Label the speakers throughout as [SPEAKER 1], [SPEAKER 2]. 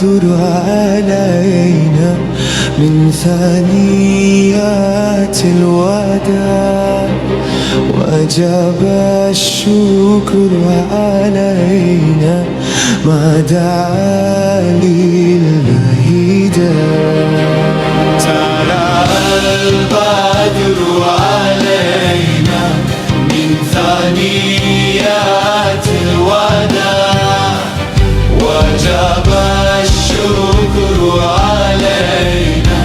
[SPEAKER 1] البدر علينا من ثنيات الوداع وجب الشكر علينا ما دعا لله داع طلع البدر علينا من ثنيات الوداع وجب الشكر علينا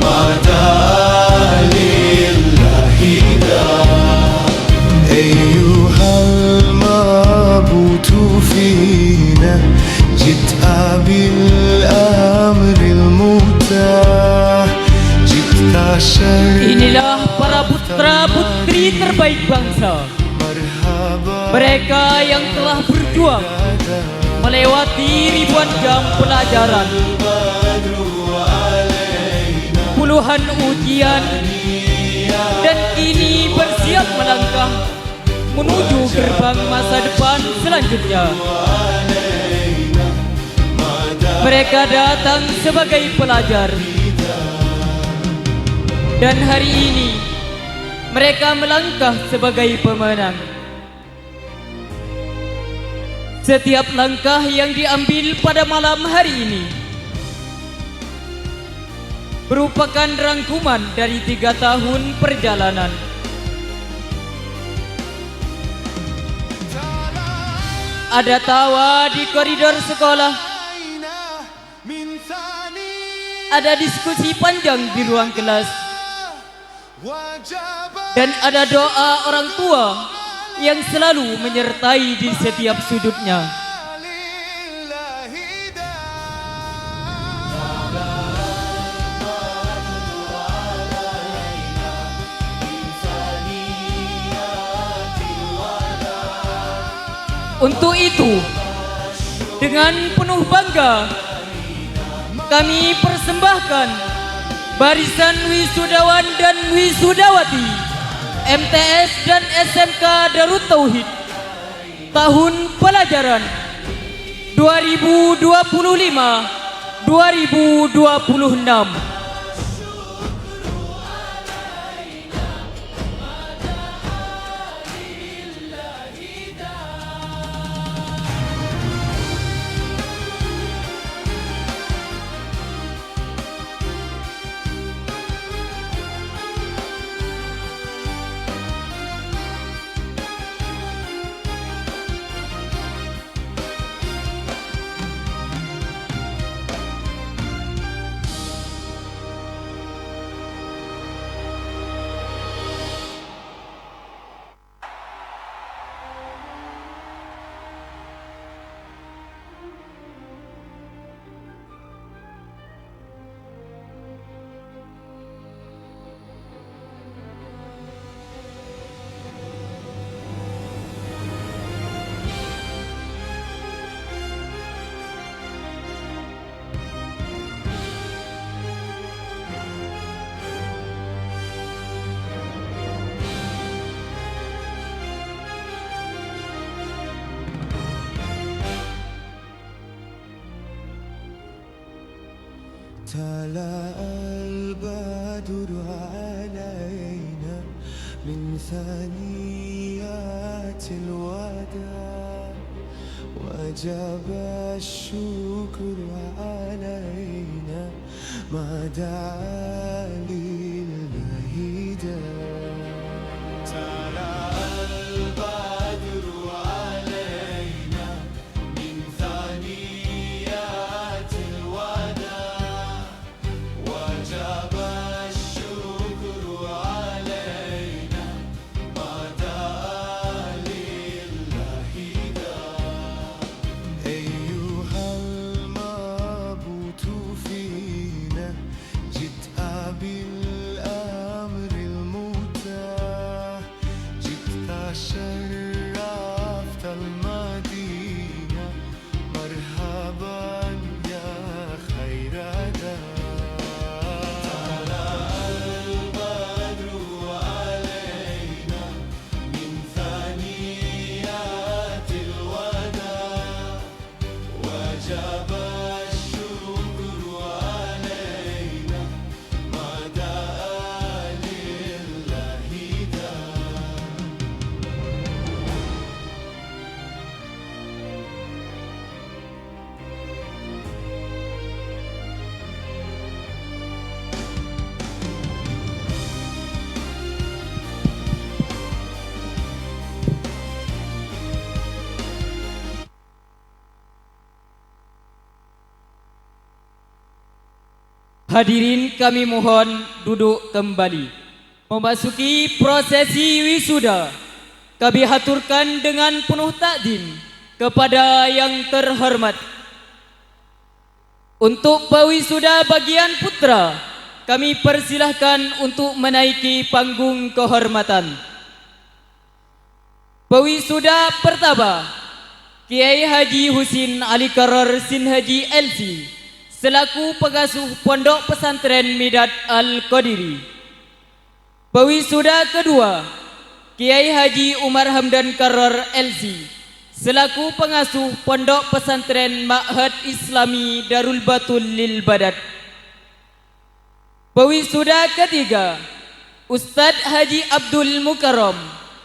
[SPEAKER 1] ما دعا لله داع أيها المبعوث فينا جئت بالأمر المتاح جئت
[SPEAKER 2] Inilah para putra-putri terbaik bangsa, mereka yang telah berjuang melewati ribuan jam pelajaran, puluhan ujian, dan kini bersiap melangkah menuju gerbang masa depan selanjutnya. Mereka datang sebagai pelajar, dan hari ini mereka melangkah sebagai pemenang. Setiap langkah yang diambil pada malam hari ini merupakan rangkuman dari 3 tahun perjalanan. Ada tawa di koridor sekolah, ada diskusi panjang di ruang kelas, dan ada doa orang tua yang selalu menyertai di setiap sudutnya. Untuk itu, dengan penuh bangga, kami persembahkan barisan wisudawan dan wisudawati MTS dan SMK Darut Tauhid tahun pelajaran 2025-2026.
[SPEAKER 1] طلع البدر علينا من ثنيات الوداع وجب الشكر علينا ما دعا لله داع طلع البدر علينا من ثنيات الوداع وجب الشكر علينا ما دعا لله داع أيها المبعوث فينا جئت بالأمر المتاح جئت شرفت المدينة مرحبا يا خير داع وجب الشكر
[SPEAKER 2] Hadirin kami mohon duduk kembali. Memasuki prosesi wisuda, kami haturkan dengan penuh takdim kepada yang terhormat. Untuk pewisuda bagian putra, kami persilahkan untuk menaiki panggung kehormatan. Pewisuda pertama, Kiai Haji Husin Ali Karar Sin Haji LC selaku pengasuh Pondok Pesantren Midat Al-Qadiri. Pewisuda kedua, Kiai Haji Umar Hamdan Karar LC selaku pengasuh Pondok Pesantren Ma'had Islami Darul Batul Lil Badat. Pewisuda ketiga, Ustadz Haji Abdul Mukarram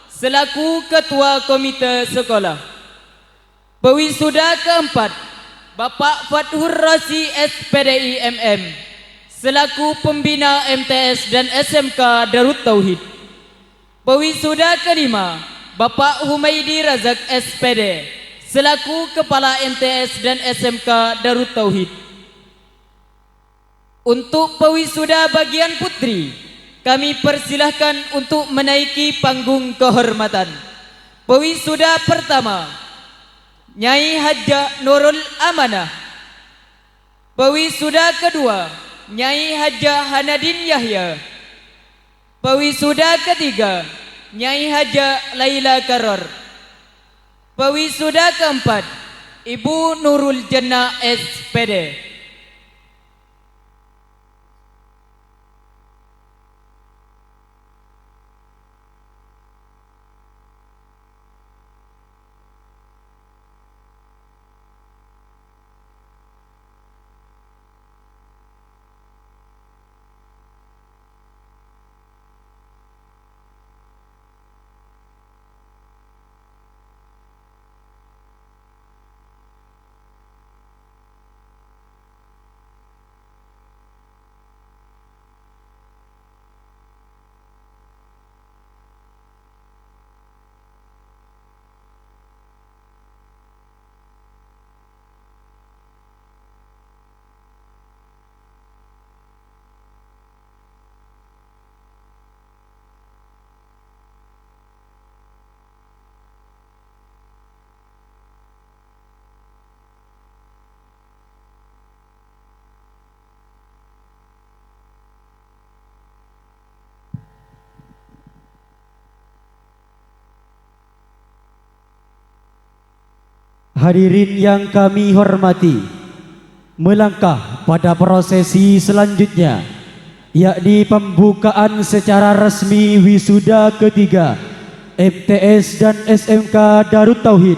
[SPEAKER 2] selaku ketua komite sekolah. Pewisuda keempat, Bapak Fathur Rasi SPDI MM selaku pembina MTS dan SMK Darut Tauhid. Pewisuda kelima, Bapak Humaidi Razak SPD selaku kepala MTS dan SMK Darut Tauhid. Untuk pewisuda bagian putri, kami persilahkan untuk menaiki panggung kehormatan. Pewisuda pertama, Nyai Hajjah Nurul Amanah. Pewisuda kedua, Nyai Hajjah Hanadin Yahya. Pewisuda ketiga, Nyai Hajjah Laila Karar. Pewisuda keempat, Ibu Nurul Jannah SPD.
[SPEAKER 3] Hadirin yang kami hormati, melangkah pada prosesi selanjutnya, yakni pembukaan secara resmi wisuda ketiga MTS dan SMK Darut Tauhid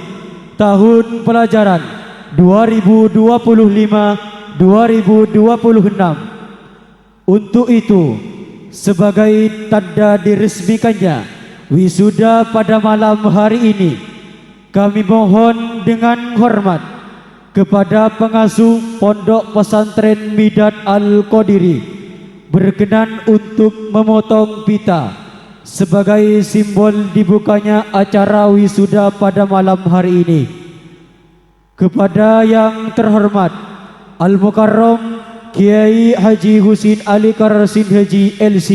[SPEAKER 3] tahun pelajaran 2025-2026. Untuk itu, sebagai tanda diresmikannya wisuda pada malam hari ini, kami mohon dengan hormat kepada pengasuh Pondok Pesantren Midat Al-Qadiri berkenan untuk memotong pita sebagai simbol dibukanya acara wisuda pada malam hari ini. Kepada yang terhormat Al-Mukarram Kiai Haji Husin Ali Karar Sin Haji LC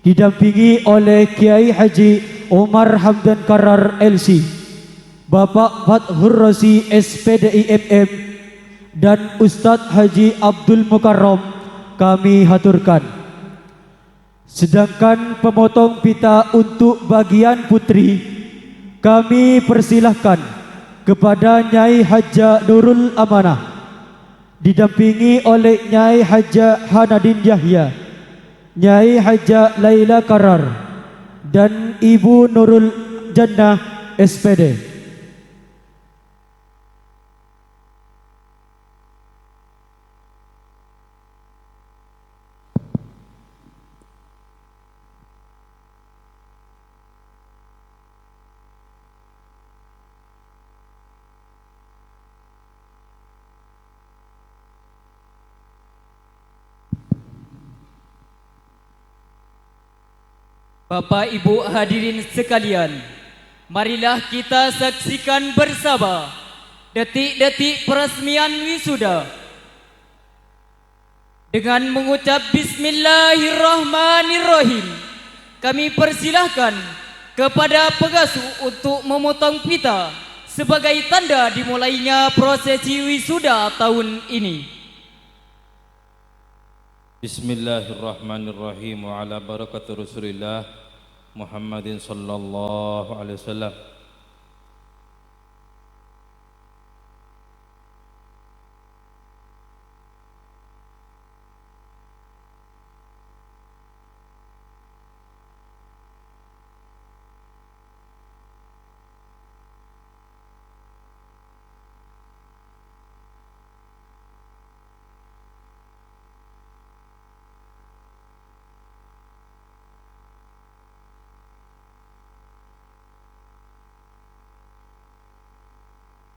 [SPEAKER 3] didampingi oleh Kiai Haji Umar Hamdan Karar LC, Bapak Fathur Rasi SPDI MM, dan Ustadz Haji Abdul Mukarram kami haturkan. Sedangkan pemotong pita untuk bagian putri, kami persilahkan kepada Nyai Hajjah Nurul Amanah didampingi oleh Nyai Hajjah Hanadin Yahya, Nyai Hajjah Laila Karar, dan Ibu Nurul Jannah SPD.
[SPEAKER 2] Bapak Ibu hadirin sekalian, marilah kita saksikan bersama detik-detik peresmian wisuda. Dengan mengucap Bismillahirrahmanirrahim, kami persilahkan kepada pengasuh untuk memotong pita sebagai tanda dimulainya prosesi wisuda tahun ini.
[SPEAKER 4] Bismillahirrahmanirrahim wa ala barakati Rasulillah Muhammadin sallallahu alaihi wasallam.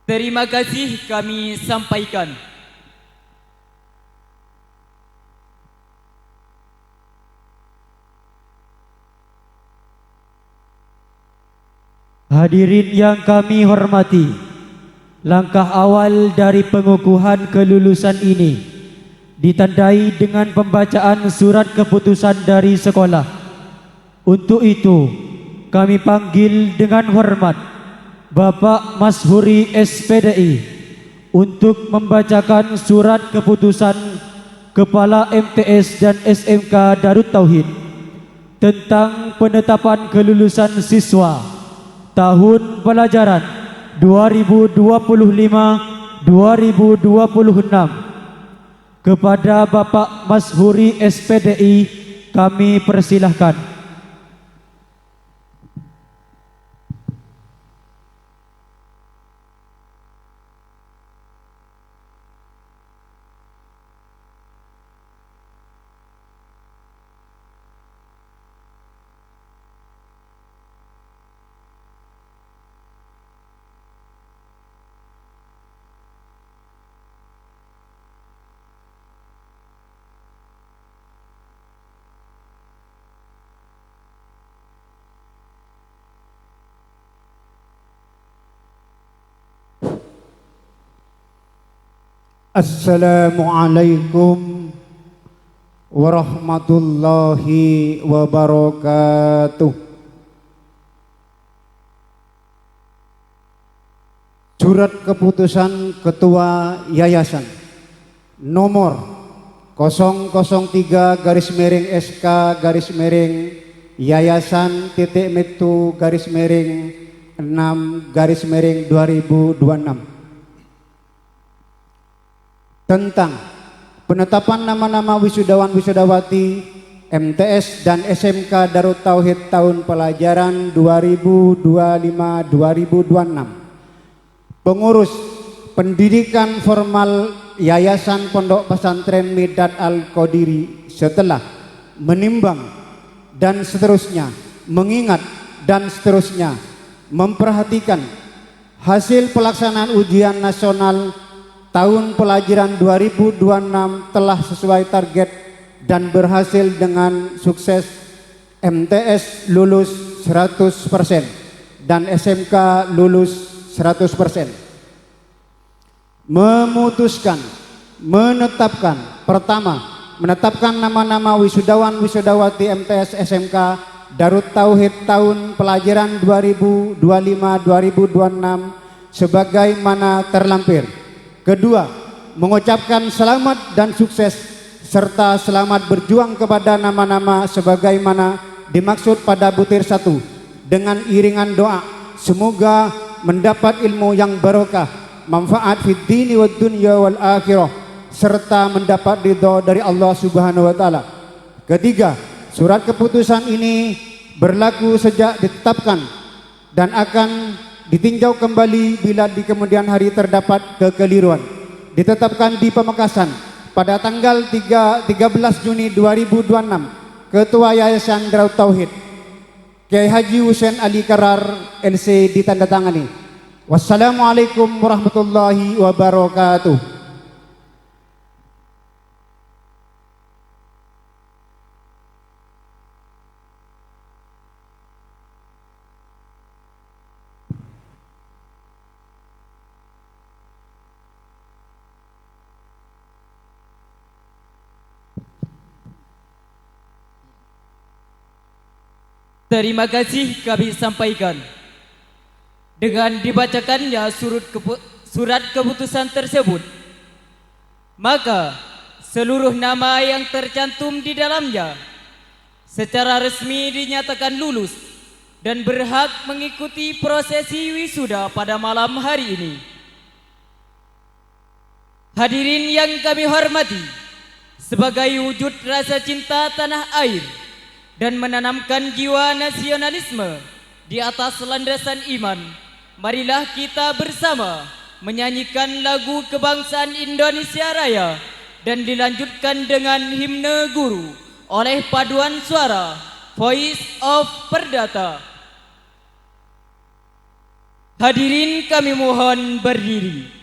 [SPEAKER 2] Terima kasih kami sampaikan.
[SPEAKER 3] Hadirin yang kami hormati, langkah awal dari pengukuhan kelulusan ini ditandai dengan pembacaan surat keputusan dari sekolah. Untuk itu, kami panggil dengan hormat Bapak Mashuri SPDI untuk membacakan surat keputusan Kepala MTS dan SMK Darut Tauhid tentang penetapan kelulusan siswa tahun pelajaran 2025-2026 kepada Bapak Mashuri SPDI. Kami persilahkan.
[SPEAKER 5] Assalamualaikum warahmatullahi wabarakatuh. Surat keputusan Ketua Yayasan nomor 003 garis miring SK garis miring Yayasan titik Metu garis miring 6 garis miring 2026 tentang penetapan nama-nama wisudawan-wisudawati MTS dan SMK Darut Tauhid tahun pelajaran 2025-2026. Pengurus pendidikan formal Yayasan Pondok Pesantren Midad Al-Qadiri setelah menimbang dan seterusnya, mengingat dan seterusnya, memperhatikan hasil pelaksanaan ujian nasional tahun pelajaran 2026 telah sesuai target dan berhasil dengan sukses. MTS lulus 100% dan SMK lulus 100%. Memutuskan, menetapkan, pertama, menetapkan nama-nama wisudawan-wisudawati MTS SMK Darut Tauhid tahun pelajaran 2025-2026 sebagaimana terlampir. Kedua, mengucapkan selamat dan sukses serta selamat berjuang kepada nama-nama sebagaimana dimaksud pada butir 1 dengan iringan doa semoga mendapat ilmu yang barokah, manfaat fid dini wad dunya wal akhirah serta mendapat ridha dari Allah Subhanahu wa taala. Ketiga, surat keputusan ini berlaku sejak ditetapkan dan akan ditinjau kembali bila di kemudian hari terdapat kekeliruan. Ditetapkan di Pamekasan pada tanggal 13 Juni 2026. Ketua Yayasan Darut Tauhid Kiai Haji Husain Ali Karar LC ditandatangani. Wassalamualaikum warahmatullahi wabarakatuh.
[SPEAKER 2] terima kasih kami sampaikan. Dengan dibacakannya surat keputusan tersebut, maka seluruh nama yang tercantum di dalamnya secara resmi dinyatakan lulus dan berhak mengikuti prosesi wisuda pada malam hari ini. Hadirin yang kami hormati, sebagai wujud rasa cinta tanah air dan menanamkan jiwa nasionalisme di atas landasan iman, marilah kita bersama menyanyikan lagu kebangsaan Indonesia Raya dan dilanjutkan dengan himne guru oleh paduan suara Voice of Perdata. Hadirin kami mohon berdiri.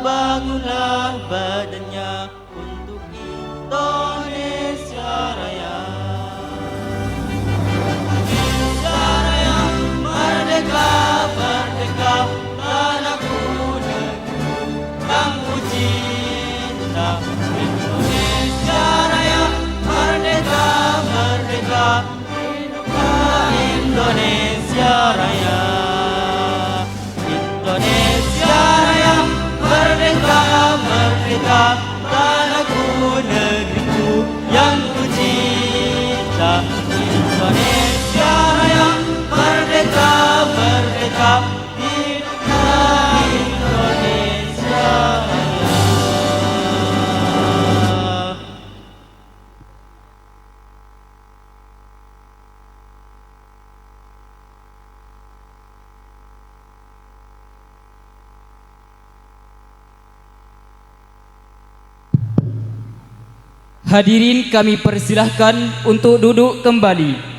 [SPEAKER 1] Bangunlah badannya untuk Indonesia Raya. Indonesia Raya, merdeka, merdeka, tanahku negeriku yang ku cinta. Indonesia Raya, merdeka, merdeka, hiduplah Indonesia Raya. Indonesia Raya, merdeka, merdeka, tanahku negeriku yang ku cinta. Indonesia Raya, merdeka, merdeka, hiduplah Indonesia Raya.
[SPEAKER 2] Hadirin kami persilahkan untuk duduk kembali.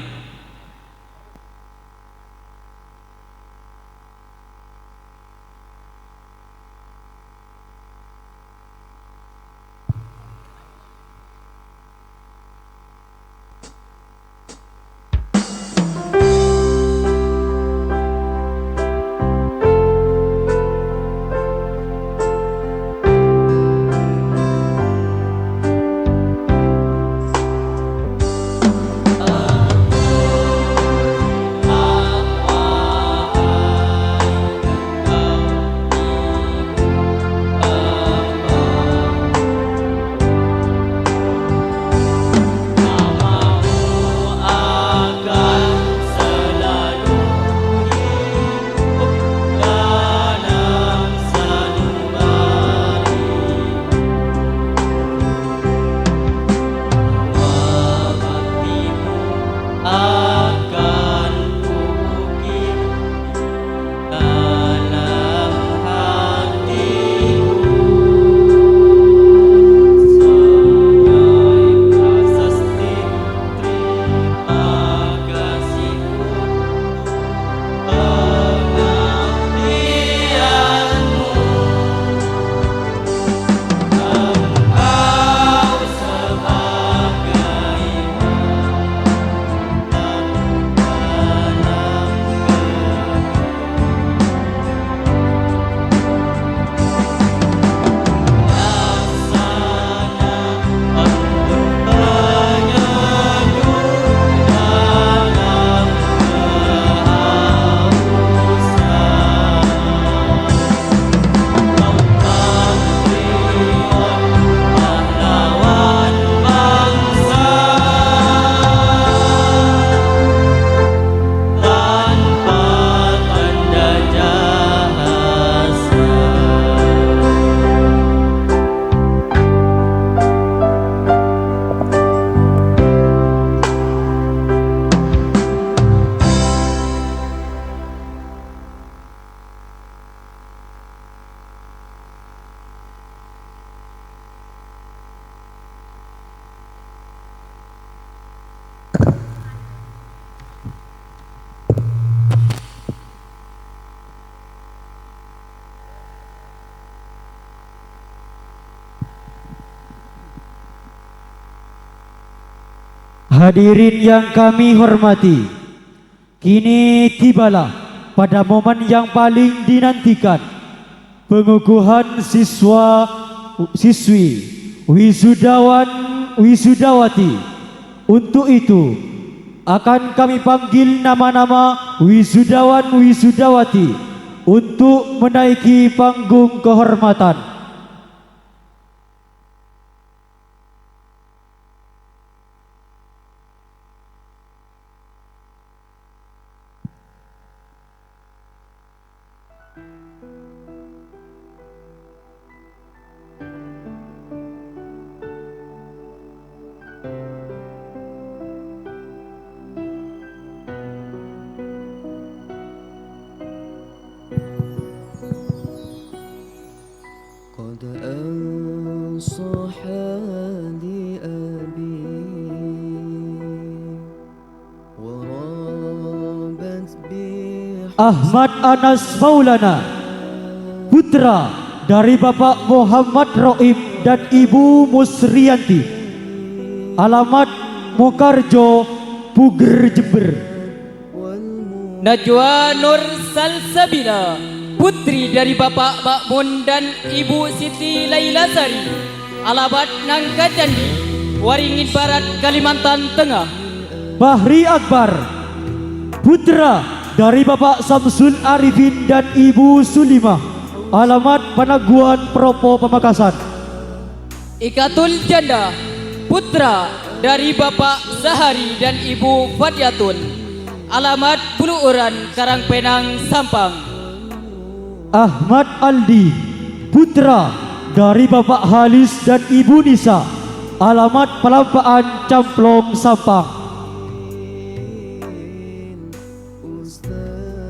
[SPEAKER 3] Hadirin yang kami hormati, kini tibalah pada momen yang paling dinantikan, pengukuhan siswa-siswi, wisudawan, wisudawati. Untuk itu, akan kami panggil nama-nama wisudawan, wisudawati untuk menaiki panggung kehormatan.
[SPEAKER 6] قد أنصح لأبي ورابت بي
[SPEAKER 3] Ahmad Anas Maulana, putra dari Bapak Muhammad Roim dan Ibu Musriyanti, alamat Mokarjo, Puger, Jember.
[SPEAKER 2] Najwa Nur Salsabila, putri dari Bapak Bakmun dan Ibu Siti Laila Sari, alamat Nangka Candi, Waringin Barat, Kalimantan Tengah.
[SPEAKER 3] Bahri Akbar, putra dari Bapak Samsul Arifin dan Ibu Sulimah, alamat Panaguan Propo, Pamekasan.
[SPEAKER 2] Ikatul Janda, putra dari Bapak Zahari dan Ibu Fadiatun, alamat Buluuran, Karangpenang, Sampang.
[SPEAKER 3] Ahmad Aldi, putra dari Bapak Halis dan Ibu Nisa, alamat Pelampaan, Camplong, Sampang.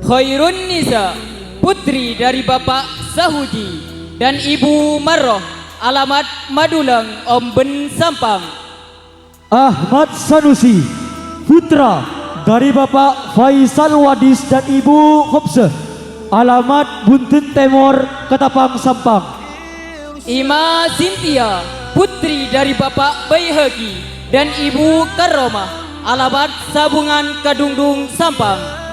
[SPEAKER 2] Khairun Nisa, putri dari Bapak Sahuji dan Ibu Marroh, alamat Madulang, Omben, Sampang.
[SPEAKER 3] Ahmad Sanusi, putra dari Bapak Faisal Wadis dan Ibu Khobseh, alamat Buntun Temor, Ketapang, Sampang.
[SPEAKER 2] Ima Sintia, putri dari Bapak Baihaqi dan Ibu Karomah, alamat Sabungan, Kadungdung, Sampang.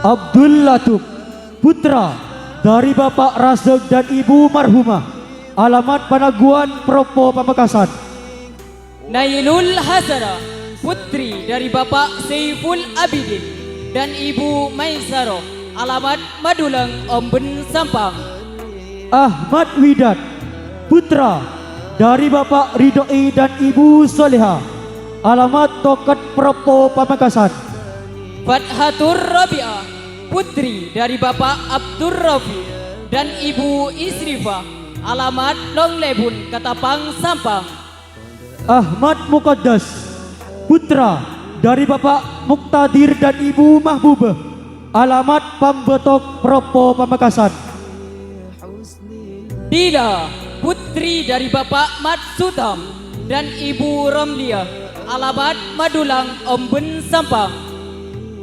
[SPEAKER 3] Abdul Latif, putra dari Bapak Raseg dan Ibu Marhumah, alamat Panaguan Propo, Pamekasan.
[SPEAKER 2] Nailul Hasana, putri dari Bapak Saiful Abidin dan Ibu Maisaroh, alamat Madulang, Omben, Sampang.
[SPEAKER 3] Ahmad Widat, putra dari Bapak Ridhoi dan Ibu Soleha, alamat Toket Propo, Pamekasan.
[SPEAKER 2] Fathatur Rabi'ah, putri dari Bapak Abdur Rafi dan Ibu Isrifah, alamat Longlebun, Ketapang, Sampang.
[SPEAKER 3] Ahmad Mukaddas, putra dari Bapak Muktadir dan Ibu Mahbubah, alamat Pambetok Propo, Pamekasan.
[SPEAKER 2] Dila, putri dari Bapak Matsutam dan Ibu Romlia, alamat Madulang, Omben, Sampang.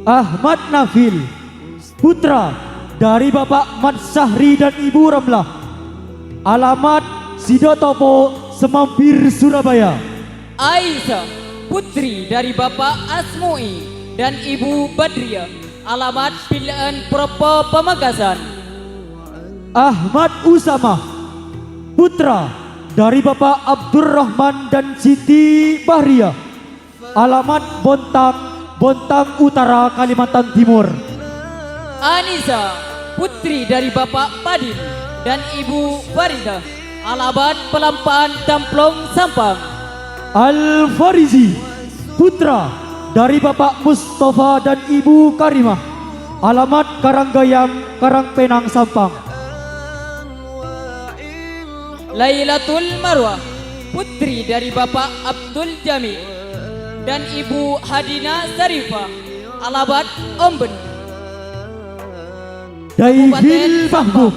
[SPEAKER 3] Ahmad Nafil, putra dari Bapak Mat Sahri dan Ibu Ramlah, alamat Sidotopo, Semampir, Surabaya.
[SPEAKER 2] Aisyah, putri dari Bapak Asmui dan Ibu Badriah, alamat Pilaan Propo, Pamekasan.
[SPEAKER 3] Ahmad Usama, putra dari Bapak Abdurrahman dan Siti Bahriah, alamat Bontang Utara, Kalimantan Timur.
[SPEAKER 2] Anissa, putri dari Bapak Padin dan Ibu Farida, alamat Pelampaan, Camplong, Sampang.
[SPEAKER 3] Al-Farizi, putra dari Bapak Mustafa dan Ibu Karimah, alamat Karanggayam, Karangpenang, Sampang.
[SPEAKER 2] Lailatul Marwah, putri dari Bapak Abdul Jami dan Ibu Hadina Sarifah, alamat Omben.
[SPEAKER 3] Daivil Mahbub,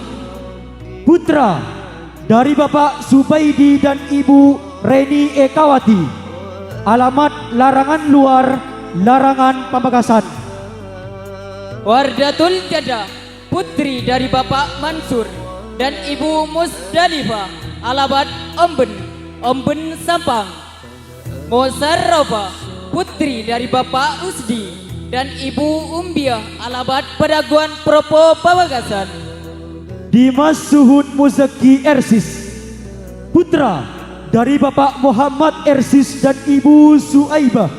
[SPEAKER 3] putra dari Bapak Subaidi dan Ibu Reni Ekawati, alamat Larangan Luar, Larangan, Pamekasan.
[SPEAKER 2] Wardatul Jada, putri dari Bapak Mansur dan Ibu Musdalifah, alamat Omben, Omben, Sampang. Musarrafa, putri dari Bapak Rusdi dan Ibu Umbiah Alabat Pedaguan Propo Pamekasan.
[SPEAKER 3] Dimas Suhud Muzaki Ersis, putra dari Bapak Muhammad Ersis dan Ibu Suaibah,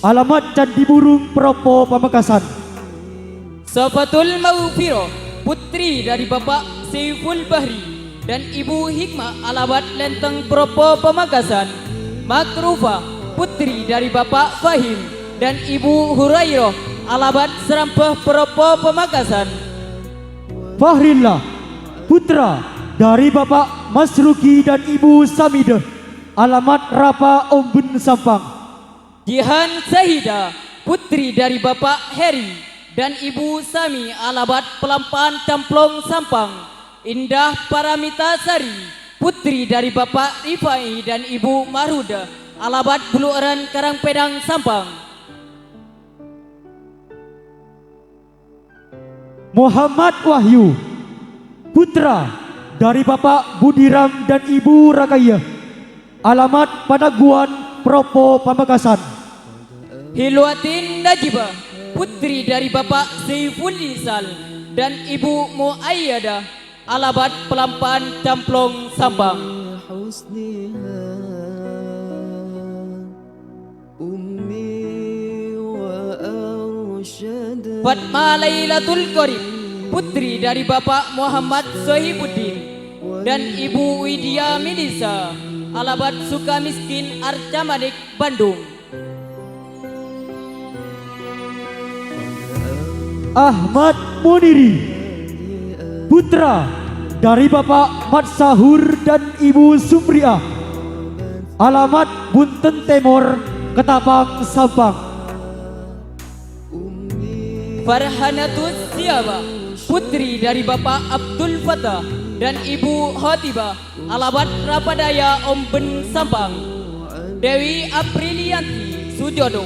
[SPEAKER 3] alamat Candi Burung Propo Pamekasan.
[SPEAKER 2] Safatul Maufiro, putri dari Bapak Saiful Bahri dan Ibu Hikmah alabat Lenteng Propo Pamekasan. Makrufa, putri dari Bapak Fahim dan Ibu Hurairah alabat Serampeh Propo Pamekasan.
[SPEAKER 3] Fahrillah, putra dari Bapak Masruki dan Ibu Samidah, alamat Rapa Omben Sampang.
[SPEAKER 2] Jihan Sahida, putri dari Bapak Heri dan Ibu Sami alabat Pelampaan Camplong Sampang. Indah Paramita Sari, putri dari Bapak Rifai dan Ibu Maruda alabat Buluaran Karangpedang Sampang.
[SPEAKER 3] Muhammad Wahyu, putra dari Bapak Budiram dan Ibu Rakaya, alamat Padaguan Propo Pamekasan.
[SPEAKER 2] Hilwatin Najibah, putri dari Bapak Saiful Isal dan Ibu Muayyadah alabat Pelampaan Camplong Sampang.
[SPEAKER 6] حسنها أمي وأرشد
[SPEAKER 2] Fatma Lailatul Qorib, putri dari Bapak Muhammad Sohibuddin dan Ibu Widya Milisa alabat Sukamiskin Arcamanik Bandung.
[SPEAKER 3] Ahmad Muniri, putra dari Bapak Mat Sahur dan Ibu Sumriah, alamat Bunten Temor, Ketapang Sampang.
[SPEAKER 2] Farhanatus Siaba, putri dari Bapak Abdul Fatah dan Ibu Khotibah alabat Rapadaya Omben Sampang. Dewi Aprilianti Sujono,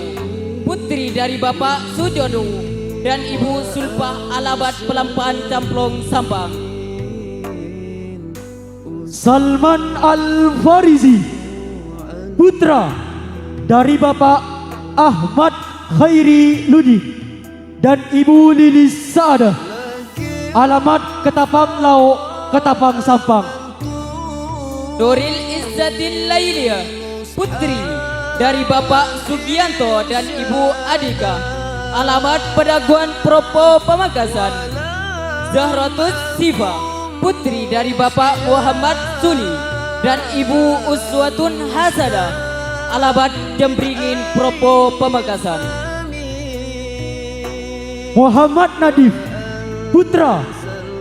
[SPEAKER 2] putri dari Bapak Sujono dan Ibu Sulpah alabat Pelampaan Camplong Sampang.
[SPEAKER 3] Salman Al-Farizi, putra dari Bapak Ahmad Khairi Ludi dan Ibu Lilis Saadah, alamat Ketapang Lauk, Ketapang Sampang.
[SPEAKER 2] Doril Izzatil Lailia, putri dari Bapak Sugianto dan Ibu Adika, alamat Pedaguan Propo Pamekasan. Zahratus Siva, putri dari Bapak Muhammad Suli dan Ibu Uswatun Hasadah, alamat Jembringin Propo Pamekasan.
[SPEAKER 3] Muhammad Nadif, putra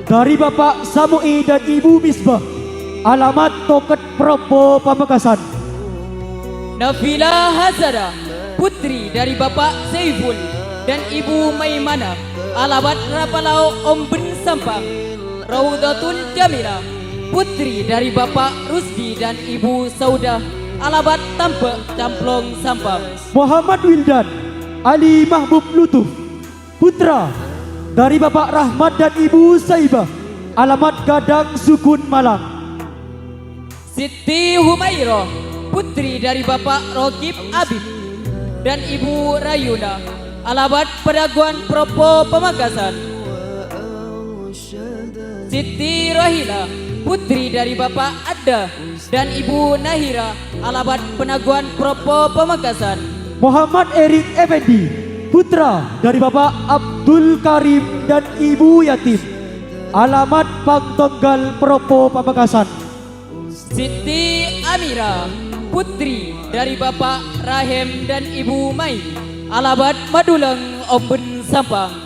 [SPEAKER 3] dari Bapak Samui dan Ibu Misbah, alamat Toket Propo Pamekasan.
[SPEAKER 2] Nafila Hasadah, putri dari Bapak Saiful dan Ibu Maimanah, alamat Rapalau Omben Sampang. Raudatul Jamilah, putri dari Bapak Rusdi dan Ibu Saudah, alamat Tampek Camplong Sampang.
[SPEAKER 3] Muhammad Wildan Ali Mahbub Lutuf, putra dari Bapak Rahmat dan Ibu Saibah, alamat Gadang Sukun Malang.
[SPEAKER 2] Siti Humairah, putri dari Bapak Rokib Abid dan Ibu Rayuna, alamat Pedaguan Propo Pamekasan. Siti Rohila, putri dari Bapak Adda dan Ibu Nahira, alamat Penaguan Propo Pamekasan.
[SPEAKER 3] Muhammad Erik Effendi, putra dari Bapak Abdul Karim dan Ibu Yatim, alamat Pangtonggal Propo Pamekasan.
[SPEAKER 2] Siti Amira, putri dari Bapak Rahim dan Ibu Mai, alamat Madulang Omben Sampang.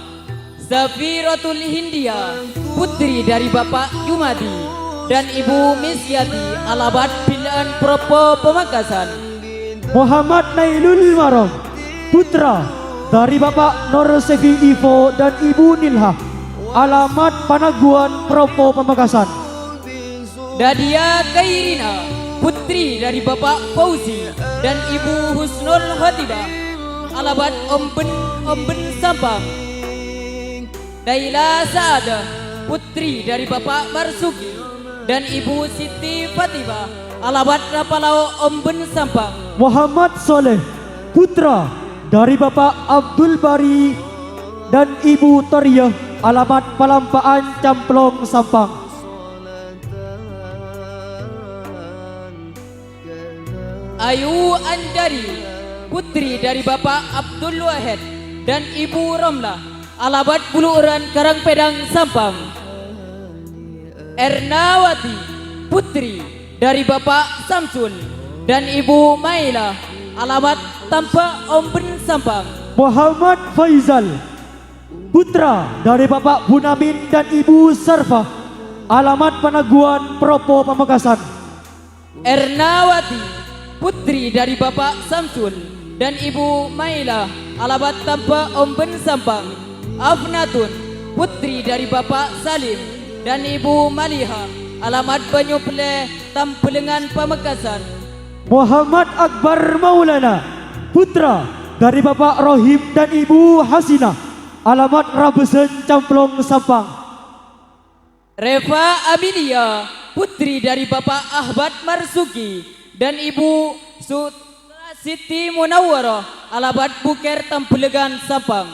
[SPEAKER 2] Zafiratul Hindia, putri dari Bapak Jumadi dan Ibu Misyati, alamat Binaan Propo Pamekasan.
[SPEAKER 3] Muhammad Nailul Marom, putra dari Bapak Norsevi Ivo dan Ibu Nilha, alamat Panaguan Propo Pamekasan.
[SPEAKER 2] Dadia Kairina, putri dari Bapak Fauzi dan Ibu Husnul Khotibah, alamat Omben Sampang. Daila Saadah, putri dari Bapak Marsuki dan Ibu Siti Fatimah, alamat Rapalau Omben Sampang.
[SPEAKER 3] Muhammad Soleh, putra dari Bapak Abdul Bari dan Ibu Toriyah, alamat Palampaan Camplong Sampang.
[SPEAKER 2] Ayu Anjari, putri dari Bapak Abdul Wahid dan Ibu Romlah, alamat Buluuran Karangpedang Sampang. Ernawati, putri dari Bapak Samsul dan Ibu Maila, alamat Tampak Omben Sampang.
[SPEAKER 3] Muhammad Faizal, putra dari Bapak Bunamin dan Ibu Sarfa, alamat Panaguan Propo Pamekasan.
[SPEAKER 2] Ernawati, putri dari Bapak Samsul dan Ibu Maila, alamat Tampak Omben Sampang. Afnatun, putri dari Bapak Salim dan Ibu Maliha, alamat Banyuple, Tampelengan Pamekasan.
[SPEAKER 3] Muhammad Akbar Maulana, putra dari Bapak Rohim dan Ibu Hasina, alamat Rabesen Camplong Sampang.
[SPEAKER 2] Reva Amelia, putri dari Bapak Ahmad Marsuki dan Ibu Siti Munawwarah, alamat Buker Tampelengan Sampang.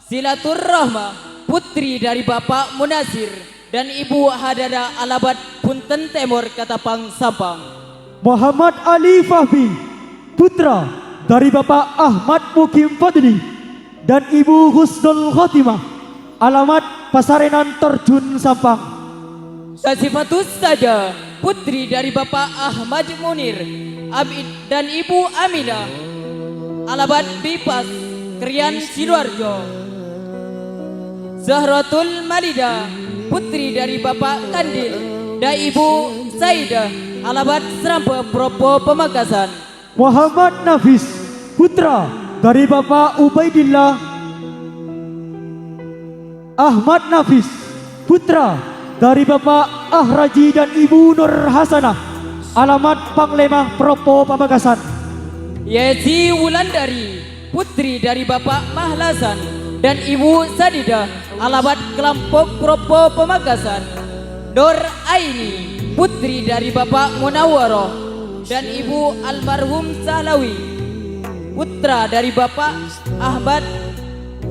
[SPEAKER 2] Silatur Rahma, putri dari Bapak Munasir dan Ibu Hadada, alamat Punten Timur Katapang Sampang.
[SPEAKER 3] Muhammad Ali Fahmi, putra dari Bapak Ahmad Mukim Fadli dan Ibu Husnul Khotimah, alamat Pasarenan Terjun Sampang.
[SPEAKER 2] Kasifatus saja, putri dari Bapak Ahmad Munir dan Ibu Aminah, alamat Bipas Krian Sidoarjo. Zahratul Malida, putri dari Bapak Kandil dan Ibu Saidah, alamat Serampe Propo Pamekasan.
[SPEAKER 3] Muhammad Nafis, putra dari Bapak Ubaidillah. Ahmad Nafis, putra dari Bapak Ahraji dan Ibu Nur Hasanah, alamat Panglema Propo Pamekasan.
[SPEAKER 2] Yesi Wulandari, putri dari Bapak Mahlasan dan Ibu Sadidah, alamat Kelampok Propo Pamekasan. Nur Aini, putri dari Bapak Munawwaroh dan Ibu Almarhum Sahlawi, putra dari Bapak Ahmad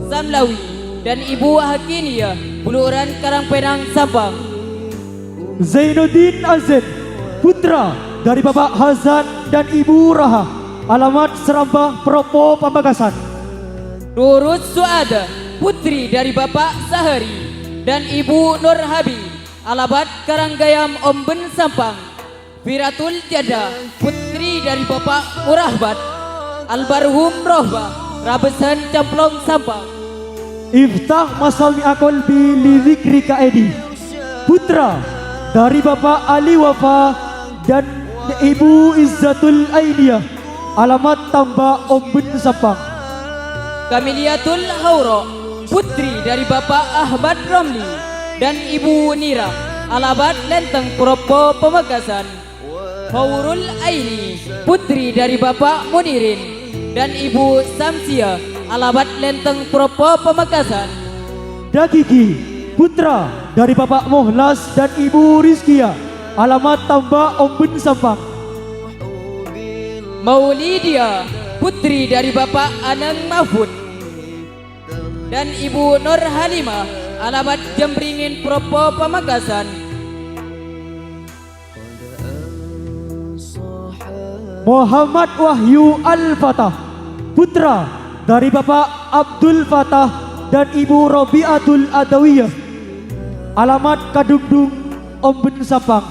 [SPEAKER 2] Samlawi dan Ibu Hakinia, Buluuran Karangpedang Sampang.
[SPEAKER 3] Zainuddin Azin, putra dari Bapak Hazan dan Ibu Raha, alamat Serambah Propo Pamekasan.
[SPEAKER 2] Nurut Suada, putri dari Bapak Sahari dan Ibu Nur Habi, alamat Karanggayam Omben Sampang. Firatul Jada, putri dari Bapak Murahbat, almarhum Rohbah, Rabesan Camplong Sampang.
[SPEAKER 3] Iftah Masami Akolbi Lilikri Kaedi, putra dari Bapak Ali Wafa dan Ibu Izzatul Ainiyah, alamat Tambak Omben Sampang.
[SPEAKER 2] Kamiliatul Hauro, putri dari Bapak Ahmad Romli dan Ibu Nira, alamat Lenteng Propo Pamekasan. Haurul Aini, putri dari Bapak Munirin dan Ibu Samsia, alamat Lenteng Propo Pamekasan.
[SPEAKER 3] Dakiki, putra dari Bapak Mohlas dan Ibu Rizkia, alamat Tambak Omben Sampang.
[SPEAKER 2] Maulidia, putri dari Bapak Anang Mahfud dan Ibu Nur Halimah, alamat Jembringin Propo Pamekasan.
[SPEAKER 3] Muhammad Wahyu Al-Fatah, putra dari Bapak Abdul Fatah dan Ibu Robiatul Adawiyah, alamat Kadungdung Omben Sampang.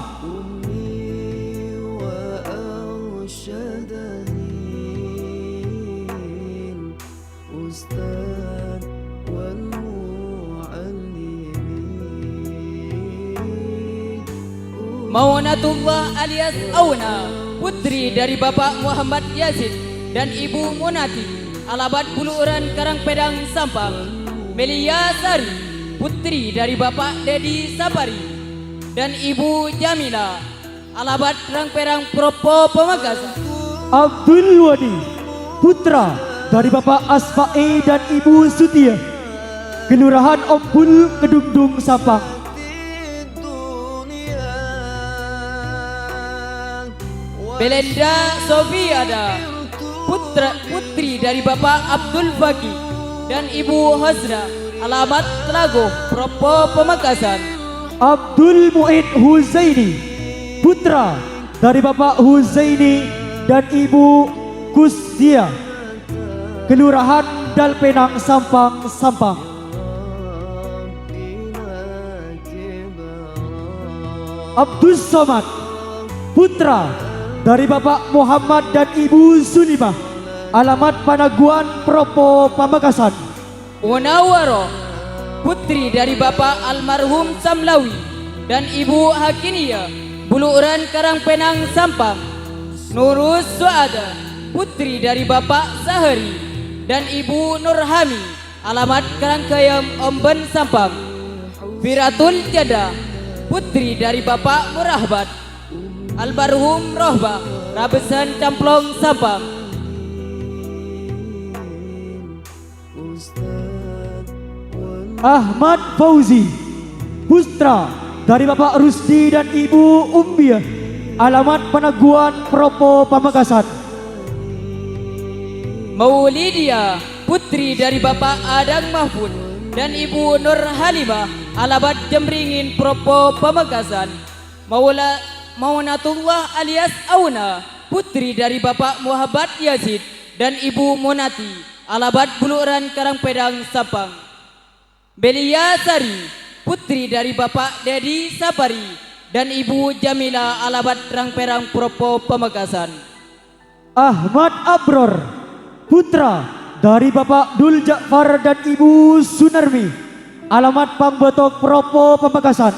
[SPEAKER 2] Maunatullah alias Auna, putri dari Bapak Muhammad Yazid dan Ibu Munati, alamat Buluuran Karangpedang Sampang. Melia Sari, putri dari Bapak Dedi Sabari dan Ibu Jamila, alamat Karangpedang Propo Pamekasan.
[SPEAKER 3] Abdul Wadi, putra dari Bapak Asfae dan Ibu Sutia, Kelurahan Ompul, Kedungdung, Sampang.
[SPEAKER 2] Belenda Sofiada, putri dari Bapak Abdul Fakih dan Ibu Hasra, alamat Telago, Propo Pamekasan.
[SPEAKER 3] Abdul Mu'in Huzaini, putra dari Bapak Huzaini dan Ibu Kusdia, Kelurahan Dalpenang, Sampang, Sampang. Abdul Somad, putra dari Bapak Muhammad dan Ibu Sulimah, alamat Panaguan, Propo Pamekasan.
[SPEAKER 2] Munawaro, putri dari Bapak almarhum Samlawi dan Ibu Hakinia, Buluuran Karangpenang, Sampang. Nurus Suada, putri dari Bapak Sahari dan Ibu Nurhami, alamat Karangkayam, Omben, Sampang. Firatul Jada, putri dari Bapak Murahbat, almarhum Rohbah, Rabesan Camplong, Sampang.
[SPEAKER 3] Ahmad Fauzi, putra dari Bapak Rusdi dan Ibu Umbiah, alamat Panaguan, Propo Pamekasan.
[SPEAKER 2] Maulidia, putri dari Bapak Adang Mahfud dan Ibu Nur Halimah, alamat Jemringin, Propo Pamekasan. Maunatullah alias Auna, putri dari Bapak Muhammad Yazid dan Ibu Monati, alamat Buluuran Karangpedang, Sampang. Belia Sari, putri dari Bapak Dedi Sapari dan Ibu Jamila, alamat Rangperang, Propo Pamekasan.
[SPEAKER 3] Ahmad Abror, putra dari Bapak Dul Ja'far dan Ibu Sunarmi, alamat Pambetok, Propo Pamekasan.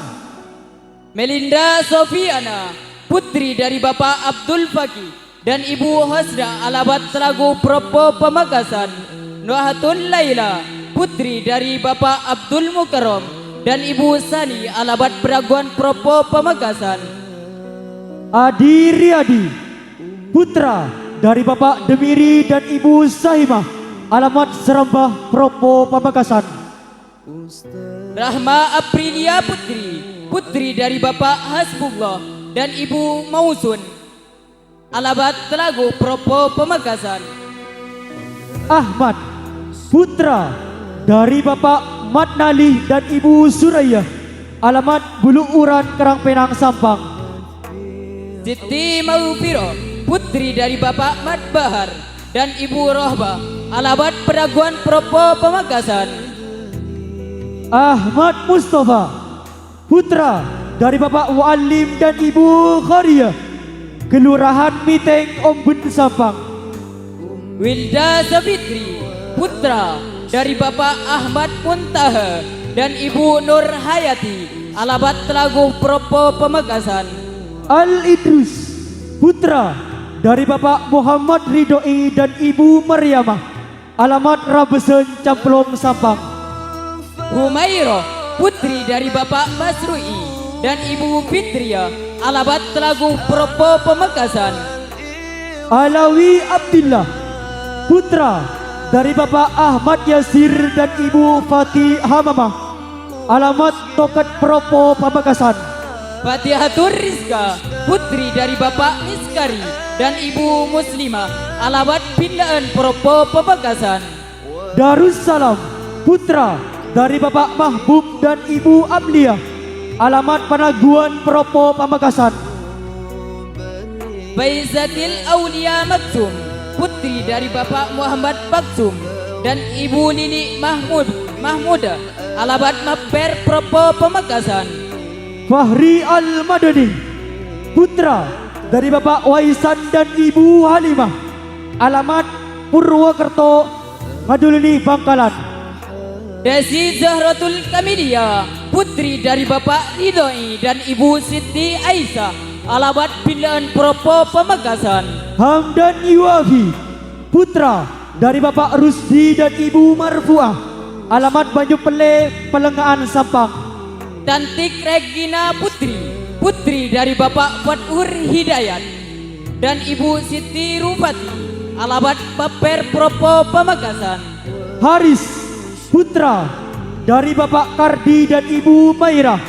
[SPEAKER 2] Melinda Sofiana, putri dari Bapak Abdul Fakih dan Ibu Hasra, alamat Telago, Propo Pamekasan. Nuhatul Laila, putri dari Bapak Abdul Mukarram dan Ibu Sani, alamat Peraguan, Propo Pamekasan.
[SPEAKER 3] Adi Riyadi, putra dari Bapak Demiri dan Ibu Sahimah, alamat Serambah, Propo Pamekasan.
[SPEAKER 2] Rahma Aprilia Putri, putri dari Bapak Hasbullah dan Ibu Mausun, alamat Telago, Propo Pamekasan.
[SPEAKER 3] Ahmad, putra dari Bapak Matnali dan Ibu Suraya, alamat Buluuran Karangpenang, Sampang.
[SPEAKER 2] Siti Maufiro, putri dari Bapak Mat Bahar dan Ibu Rohbah, alamat Peraguan, Propo Pamekasan.
[SPEAKER 3] Ahmad Mustafa, putra dari Bapak Walim dan Ibu Kharia, Kelurahan Miteng, Omben, Sampang.
[SPEAKER 2] Wilda Sabitri, putra dari Bapak Ahmad Muntaha dan Ibu Nur Hayati, alamat Telago, Propo Pamekasan.
[SPEAKER 3] Al Idrus, putra dari Bapak Muhammad Ridhoi dan Ibu Maryamah, alamat Rabesen, Camplong, Sampang.
[SPEAKER 2] Humairo, putri dari Bapak Masrui dan Ibu Fitria, alamat Telago, Propo Pamekasan.
[SPEAKER 3] Alawi Abdillah, putra dari Bapak Ahmad Yasir dan Ibu Fatih Hamamah, alamat Tokat, Propo Pamekasan.
[SPEAKER 2] Fatihatur Rizka, putri dari Bapak Miskari dan Ibu Muslimah, alamat Pindaan, Propo Pamekasan.
[SPEAKER 3] Darussalam, putra dari Bapak Mahbub dan Ibu Amliah, alamat Panaguan, Propo Pamekasan.
[SPEAKER 2] Baizatil Aulia Maksum, putri dari Bapak Muhammad Maksum dan Ibu Nini Mahmuda, alamat Maper, Propo Pamekasan.
[SPEAKER 3] Fahri Al-Madani, putra dari Bapak Waisan dan Ibu Halimah, alamat Purwokerto, Madulini, Bangkalan.
[SPEAKER 2] Desi Zahratul Kamilia, putri dari Bapak Ridhoi dan Ibu Siti Aisyah, alamat Pindaan, Propo Pamekasan.
[SPEAKER 3] Hamdan Yuwafi, putra dari Bapak Rusdi dan Ibu Marfuah, alamat Banyu Pele, Pelengahan, Sampang.
[SPEAKER 2] Cantik Regina Putri, putri dari Bapak Fathur Hidayat dan Ibu Siti Rupati, alamat Paper, Propo Pamekasan.
[SPEAKER 3] Haris, putra dari Bapak Kardi dan Ibu Mairah,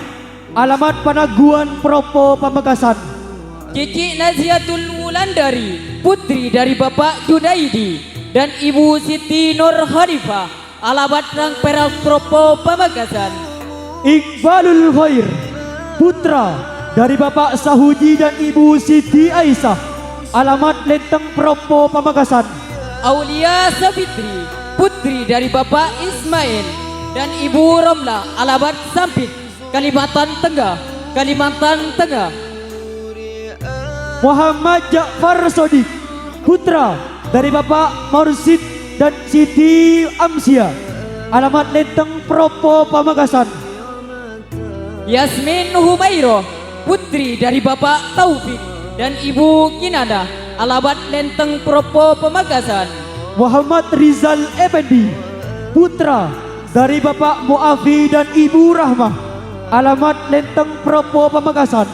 [SPEAKER 3] alamat Panaguan, Propo Pamekasan.
[SPEAKER 2] Cici Naziatul Wulandari, putri dari Bapak Junaidi dan Ibu Siti Nur Hanifah, alamat Rang Perak Propo Pamekasan.
[SPEAKER 3] Iqbalul Khair, putra dari Bapak Sahuji dan Ibu Siti Aisyah, alamat Lenteng Propo Pamekasan.
[SPEAKER 2] Aulia Safitri, putri dari Bapak Ismail dan Ibu Romla, alamat Sampit, Kalimantan Tengah, Kalimantan Tengah.
[SPEAKER 3] Muhammad Ja'far Sodik, putra dari Bapak Mursid dan Siti Amsia, alamat Lenteng Propo Pamekasan.
[SPEAKER 2] Yasmin Humairo, putri dari Bapak Taufik dan Ibu Kinana, alamat Lenteng Propo Pamekasan.
[SPEAKER 3] Muhammad Rizal Effendi, putra dari Bapak Muafi dan Ibu Rahmah, alamat Lenteng Propo Pamekasan.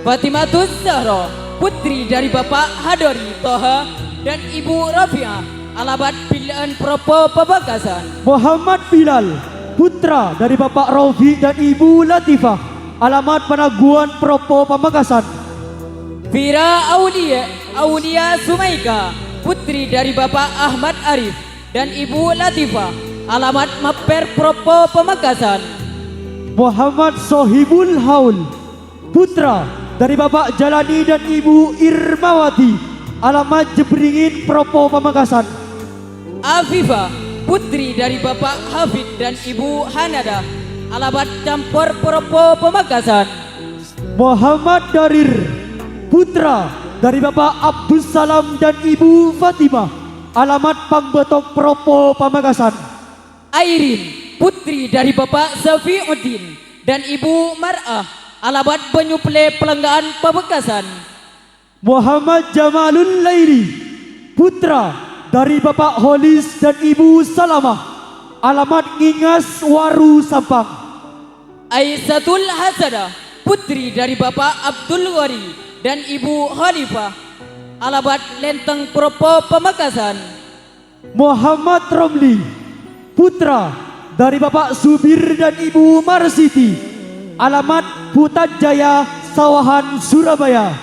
[SPEAKER 2] Fatimatus Zahra, putri dari Bapak Hadori Toha dan Ibu Rafiah, alamat Bilan Propo Pamekasan.
[SPEAKER 3] Muhammad Bilal, putra dari Bapak Rofi dan Ibu Latifah, alamat Panaguan Propo Pamekasan.
[SPEAKER 2] Fira Aulia Sumaika, putri dari Bapak Ahmad Arif dan Ibu Latifah, alamat Maper Propo Pamekasan.
[SPEAKER 3] Muhammad Sohibul Haul, putra dari Bapak Jalani dan Ibu Irmawati, alamat Jebringin Propo Pamekasan.
[SPEAKER 2] Afifah, putri dari Bapak Hafid dan Ibu Hanada, alamat Campur Propo Pamekasan.
[SPEAKER 3] Muhammad Darir, putra dari Bapak Abdus Salam dan Ibu Fatimah, alamat Pangbetok Propo Pamekasan.
[SPEAKER 2] Airin, putri dari Bapak Safiuddin dan Ibu Mar'ah, alamat Penyuple Pelenggaan Pamekasan.
[SPEAKER 3] Muhammad Jamalul Laili, putra dari Bapak Holis dan Ibu Salamah, alamat Ngingas Waru Sampang.
[SPEAKER 2] Aisatul Hasadah, putri dari Bapak Abdul Wari dan Ibu Khalifah, alamat Lenteng Propo Pamekasan.
[SPEAKER 3] Muhammad Romli, putra dari Bapak Subir dan Ibu Marsiti, alamat Hutan Jaya Sawahan Surabaya.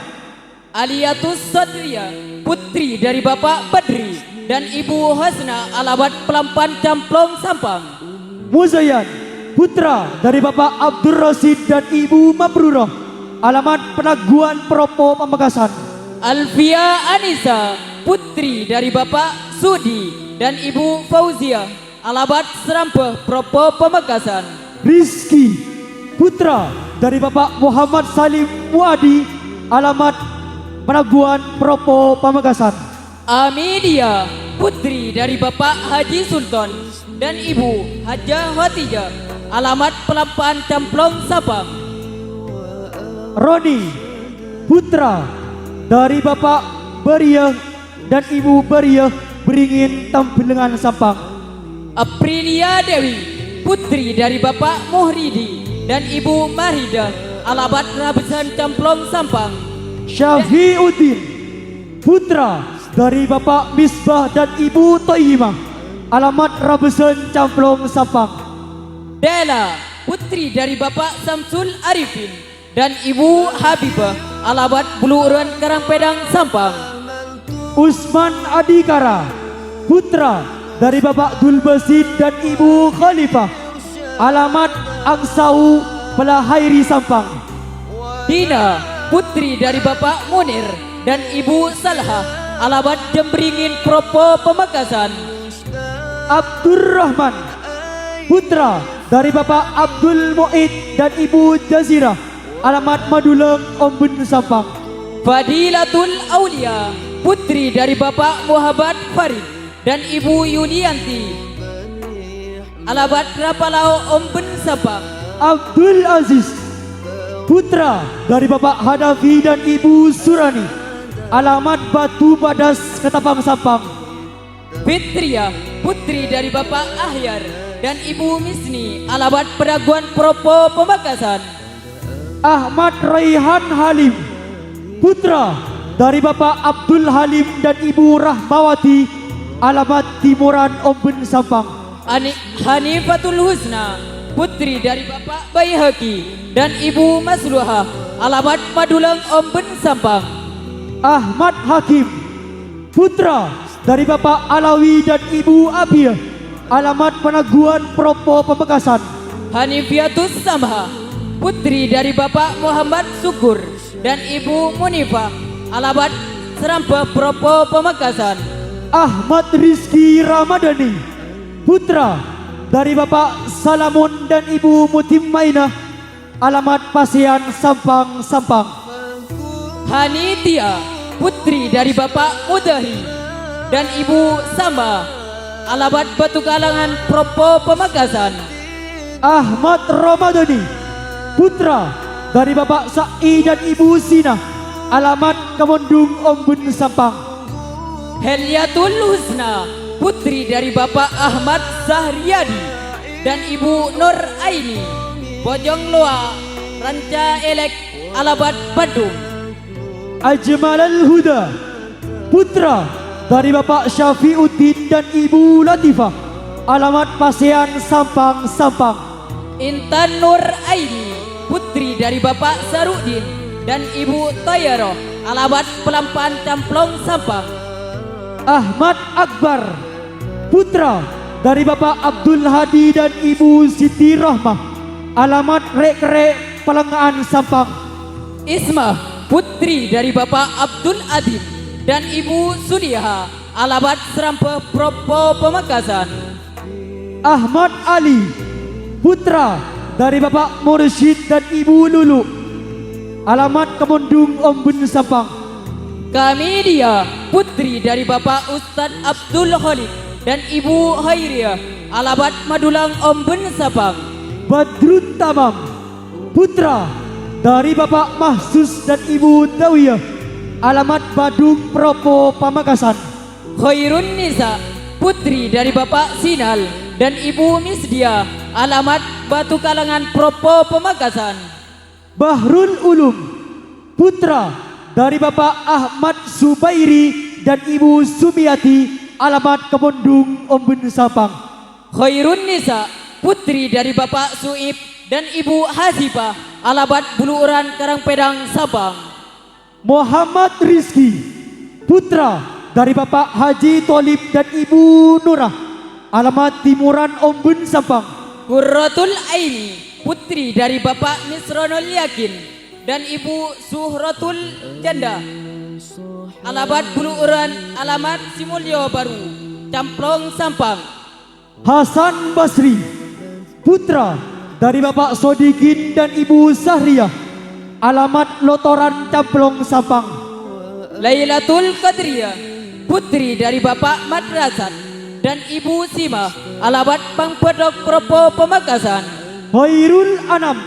[SPEAKER 2] Aliatus Satria, putri dari Bapak Badri dan Ibu Hasna, alamat Pelampan Camplong Sampang.
[SPEAKER 3] Muzayan, putra dari Bapak Abdul Rasid dan Ibu Mabrurah, alamat Penaguan Propo Pamekasan.
[SPEAKER 2] Alfia Anissa, putri dari Bapak Sudi dan Ibu Fauzia, alamat Serampeh Propo Pamekasan.
[SPEAKER 3] Rizki, putra dari Bapak Muhammad Salim Wadi, alamat Penaguan Propo Pamekasan.
[SPEAKER 2] Amidia, putri dari Bapak Haji Sultan dan Ibu Hajah Hatijah, alamat Pelampan Camplong Sampang.
[SPEAKER 3] Roni, putra dari Bapak Bariah dan Ibu Bariah Beringin Tambelengan Sampang.
[SPEAKER 2] Aprilia Dewi, putri dari Bapak Muhridi dan Ibu Mahida, alamat Rabesan Camplong Sampang.
[SPEAKER 3] Syafiuddin, putra dari Bapak Misbah dan Ibu Toyimah, alamat Rabesan Camplong Sampang.
[SPEAKER 2] Dela, putri dari Bapak Samsul Arifin dan Ibu Habibah, alamat Buluran Karangpedang Sampang.
[SPEAKER 3] Usman Adikara, putra dari Bapak Dulbasid dan Ibu Khalifah, alamat Angsau Pelahairi Sampang.
[SPEAKER 2] Dina, putri dari Bapak Munir dan Ibu Salha, alamat Jembringin Propo Pamekasan.
[SPEAKER 3] Abdurrahman, putra dari Bapak Abdul Mu'id dan Ibu Jazirah, alamat Maduleng Omben Sampang.
[SPEAKER 2] Fadilatul Aulia, putri dari Bapak Muhammad Farid dan Ibu Yulianti, alamat Rapalau Omben Sampang.
[SPEAKER 3] Abdul Aziz, putra dari Bapak Hanafi dan Ibu Surani, alamat Batu Badas Ketapang Sampang.
[SPEAKER 2] Fitria, putri dari Bapak Ahyar dan Ibu Misni, alamat Pedaguan Propo Pamekasan.
[SPEAKER 3] Ahmad Raihan Halim, putra dari Bapak Abdul Halim dan Ibu Rahmawati, alamat Timuran Omben Sampang.
[SPEAKER 2] Hanifatul Husna, putri dari Bapak Baihaqi dan Ibu Masluha, alamat Madulang Omben Sampang.
[SPEAKER 3] Ahmad Hakim, putra dari Bapak Alawi dan Ibu Abia, alamat Penaguan Propo Pamekasan.
[SPEAKER 2] Hanifiatus Samha, putri dari Bapak Muhammad Syukur dan Ibu Munifah, alamat Serampeh Propo Pamekasan.
[SPEAKER 3] Ahmad Rizki Ramadhani, putra dari Bapak Salamun dan Ibu Mutimmainah, alamat Pasean Sampang Sampang.
[SPEAKER 2] Hanitia, putri dari Bapak Mudahi dan Ibu Samba, alamat Batu Kalangan Propo Pamekasan.
[SPEAKER 3] Ahmad Ramadhani, putra dari Bapak Sa'i dan Ibu Sina, alamat Kemondung Ombun Sampang.
[SPEAKER 2] Heliatul Husna, putri dari Bapak Ahmad Zahriyadi dan Ibu Nur Aini, Bojong Loa, Ranca Elek, alamat Bandung.
[SPEAKER 3] Ajmal Al-Huda, putra dari Bapak Syafiuddin dan Ibu Latifah, alamat Pasean Sampang Sampang.
[SPEAKER 2] Intan Nur Aini, putri dari Bapak Sarudin dan Ibu Tayaroh, alamat Pelampan Camplong Sampang.
[SPEAKER 3] Ahmad Akbar, putra dari Bapak Abdul Hadi dan Ibu Siti Rahmah, alamat Rek-Rek Pelengahan Sampang.
[SPEAKER 2] Ismah, putri dari Bapak Abdul Adib dan Ibu Suliha, alamat Serampeh Propo Pamekasan.
[SPEAKER 3] Ahmad Ali, putra dari Bapak Mursyid dan Ibu Lulu, alamat Kemondung Ombun Sampang.
[SPEAKER 2] Kami dia, putri dari Bapak Ustadz Abdul Khalid dan Ibu Hairiah, alamat Madulang Ombun Sampang.
[SPEAKER 3] Badrun Tamam, putra dari Bapak Mahsus dan Ibu Dawiyah, alamat Badung Propo Pamekasan.
[SPEAKER 2] Khairun Nisa, putri dari Bapak Sinal dan Ibu Misdia, alamat Batu Kalangan Propo Pamekasan.
[SPEAKER 3] Bahrul Ulum, putra dari Bapak Ahmad Subairi dan Ibu Sumiati, alamat Kemondung Ombun Sampang.
[SPEAKER 2] Khairun Nisa, putri dari Bapak Suib dan Ibu Hasibah, alamat Buluuran Karangpedang Sampang.
[SPEAKER 3] Muhammad Rizki, putra dari Bapak Haji Tolib dan Ibu Nurah, alamat Timuran Ombun Sampang.
[SPEAKER 2] Qurratul Aini, putri dari Bapak Misronul Yakin dan Ibu Suhratul Janda, alamat Buluuran, alamat Simulyo Baru, Camplong Sampang.
[SPEAKER 3] Hasan Basri, putra dari Bapak Sodikin dan Ibu Sahriyah, alamat Lotoran Camplong Sampang.
[SPEAKER 2] Lailatul Qadriyah, putri dari Bapak Madrasat dan Ibu Sima, alamat Pangpedok Propo Pamekasan.
[SPEAKER 3] Khairul Anam,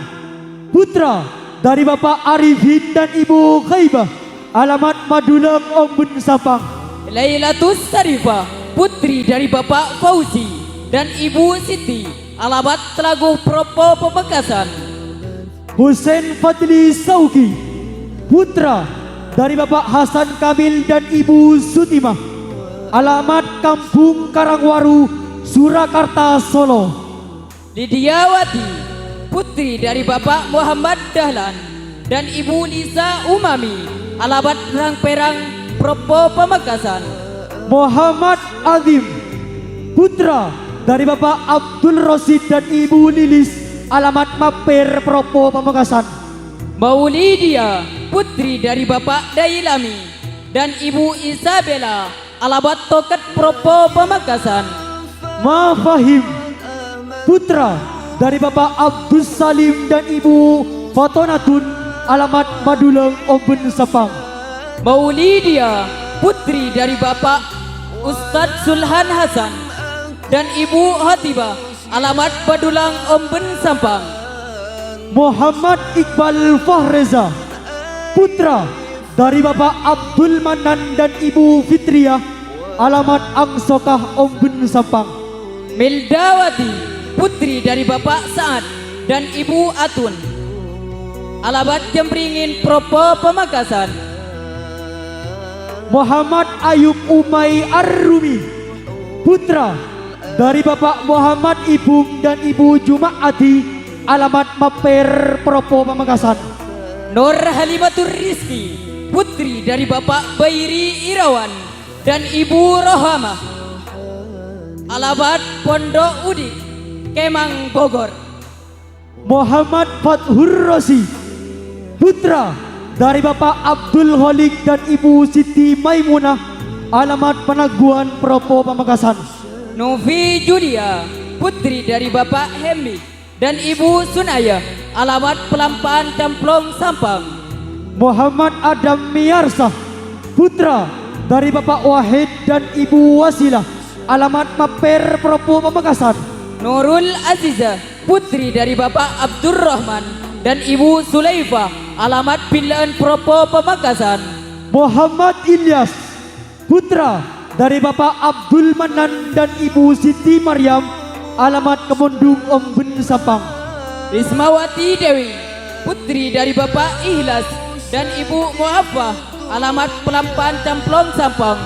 [SPEAKER 3] putra dari Bapak Arifin dan Ibu Khaibah, alamat Madulang Ombun Sampang.
[SPEAKER 2] Lailatus Sarifah, putri dari Bapak Fauzi dan Ibu Siti, alamat Telaguh Propo Pamekasan.
[SPEAKER 3] Hussein Fadli Sauki, putra dari Bapak Hasan Kamil dan Ibu Sutimah, alamat Kampung Karangwaru, Surakarta, Solo.
[SPEAKER 2] Lidiawati, putri dari Bapak Muhammad Dahlan dan Ibu Lisa Umami, alamat Perang-Perang Propo Pamekasan.
[SPEAKER 3] Muhammad Azim, putra dari Bapak Abdul Rosid dan Ibu Lilis, alamat Maper Propo Pamekasan.
[SPEAKER 2] Maulidia, putri dari Bapak Dailami dan Ibu Isabella, alamat Toket Propo Pamekasan.
[SPEAKER 3] Mafahim, putra dari Bapak Abdus Salim dan Ibu Fatonatun, alamat Madulang Ombun Sampang.
[SPEAKER 2] Maulidia, putri dari Bapak Ustadz Sulhan Hasan dan Ibu Hatibah, alamat Badulang Ombun Sampang.
[SPEAKER 3] Muhammad Iqbal Fahreza, putra dari Bapak Abdul Manan dan Ibu Fitriah, alamat Angsokah Ombun Sampang.
[SPEAKER 2] Mildawati, putri dari Bapak Saad dan Ibu Atun, alamat Jembringin Propo Pamekasan.
[SPEAKER 3] Muhammad Ayub Umay Ar-Rumi, putra dari Bapak Muhammad Ibung dan Ibu Jumaati, alamat Maper Propo Pamekasan.
[SPEAKER 2] Nur Halimatur Rizki, putri dari Bapak Bairi Irawan dan Ibu Rohamah. Alamat Pondok Udik, Kemang, Bogor.
[SPEAKER 3] Muhammad Fathur Rosi, putra dari Bapak Abdul Holik dan Ibu Siti Maimunah, alamat Penaguan Propo Pamekasan.
[SPEAKER 2] Novi Julia, putri dari Bapak Hemi dan Ibu Sunaya, alamat Pelampaan Camplong, Sampang.
[SPEAKER 3] Muhammad Adam Miarsah, putra dari Bapak Wahid dan Ibu Wasilah, alamat Maper Propo Pamekasan.
[SPEAKER 2] Nurul Aziza, putri dari Bapak Abdurrahman dan Ibu Sulaifa, alamat Pinlaan Propo Pamekasan.
[SPEAKER 3] Muhammad Ilyas, putra dari Bapak Abdul Manan dan Ibu Siti Maryam, alamat Kemundung Omben, Sampang.
[SPEAKER 2] Rismawati Dewi, putri dari Bapak Ikhlas dan Ibu Muaffah, alamat Pelampaan Camplong, Sampang.